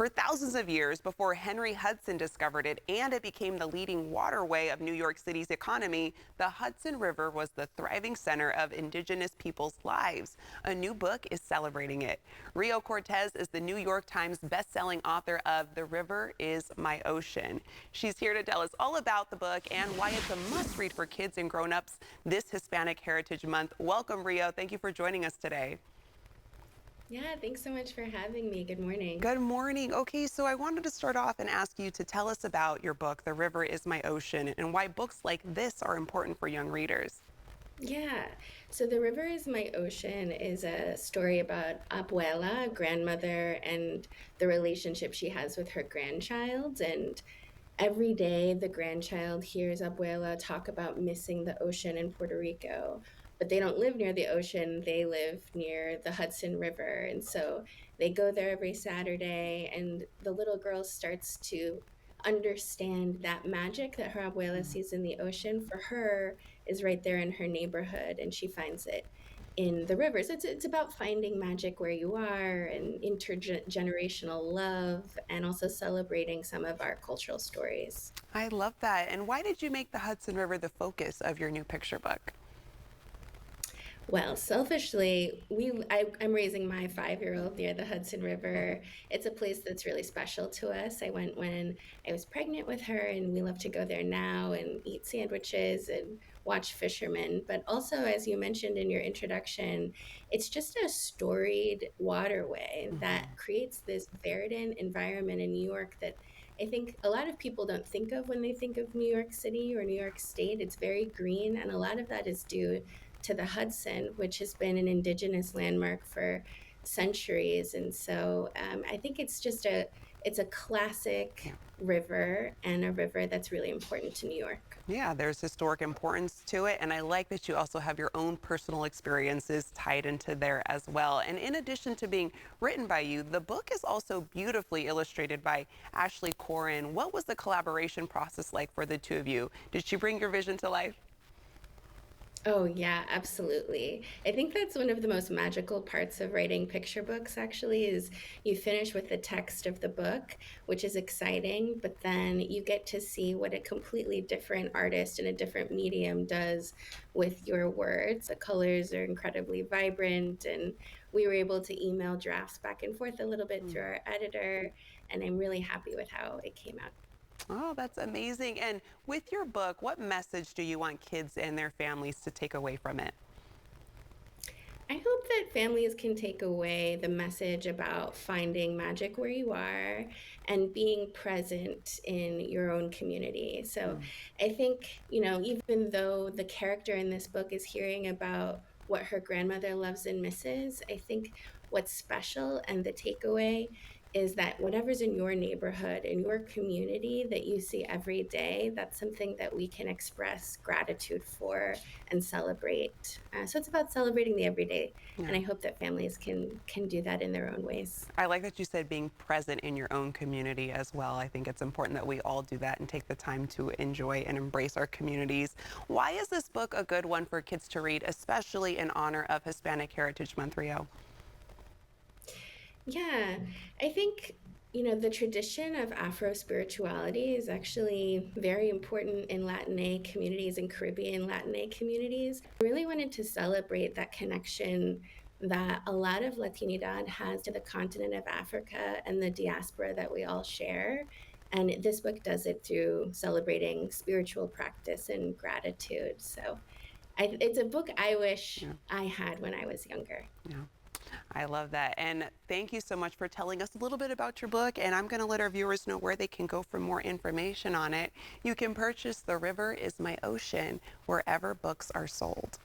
For thousands of years before Henry Hudson discovered it and it became the leading waterway of New York City's economy, the Hudson River was the thriving center of indigenous people's lives. A new book is celebrating it. Rio Cortez is the New York Times bestselling author of The River is My Ocean. She's here to tell us all about the book and why it's a must-read for kids and grown-ups this Hispanic Heritage Month. Welcome, Rio. Thank you for joining us today. Yeah, thanks so much for having me. Good morning. Good morning. Okay, so I wanted to start off and ask you to tell us about your book, The River is My Ocean, and why books like this are important for young readers. Yeah, so The River is My Ocean is a story about Abuela, grandmother, and the relationship she has with her grandchild. And every day, the grandchild hears Abuela talk about missing the ocean in Puerto Rico, but they don't live near the ocean. They live near the Hudson River. And so they go there every Saturday, and the little girl starts to understand that magic that her abuela sees in the ocean for her is right there in her neighborhood, and she finds it in the rivers. It's about finding magic where you are and intergenerational love and also celebrating some of our cultural stories. I love that. And why did you make the Hudson River the focus of your new picture book? Well, selfishly, I'm raising my 5-year-old near the Hudson River. It's a place that's really special to us. I went when I was pregnant with her, and we love to go there now and eat sandwiches and watch fishermen. But also, as you mentioned in your introduction, it's just a storied waterway that Mhm. creates this verdant environment in New York that I think a lot of people don't think of when they think of New York City or New York State. It's very green, and a lot of that is due to the Hudson, which has been an indigenous landmark for centuries. And so I think it's a classic Yeah. river and a river that's really important to New York. Yeah, there's historic importance to it. And I like that you also have your own personal experiences tied into there as well. And in addition to being written by you, the book is also beautifully illustrated by Ashley Corin. What was the collaboration process like for the two of you? Did she bring your vision to life? Oh, yeah, absolutely. I think that's one of the most magical parts of writing picture books, actually, is you finish with the text of the book, which is exciting, but then you get to see what a completely different artist in a different medium does with your words. The colors are incredibly vibrant, and we were able to email drafts back and forth a little bit through our editor, and I'm really happy with how it came out. Oh, that's amazing. And with your book, what message do you want kids and their families to take away from it? I hope that families can take away the message about finding magic where you are and being present in your own community. So Mm. I think, even though the character in this book is hearing about what her grandmother loves and misses, I think what's special and the takeaway is that whatever's in your neighborhood, in your community that you see every day, that's something that we can express gratitude for and celebrate. So it's about celebrating the everyday, and Yeah. I hope that families can do that in their own ways. I like that you said being present in your own community as well. I think it's important that we all do that and take the time to enjoy and embrace our communities. Why is this book a good one for kids to read, especially in honor of Hispanic Heritage Month, Rio? Yeah, I think, the tradition of Afro spirituality is actually very important in Latinx communities and Caribbean Latinx communities. I really wanted to celebrate that connection that a lot of Latinidad has to the continent of Africa and the diaspora that we all share. And this book does it through celebrating spiritual practice and gratitude. So it's a book I wish Yeah, I had when I was younger. yeah. I love that. And thank you so much for telling us a little bit about your book. And I'm going to let our viewers know where they can go for more information on it. You can purchase The River is My Ocean wherever books are sold.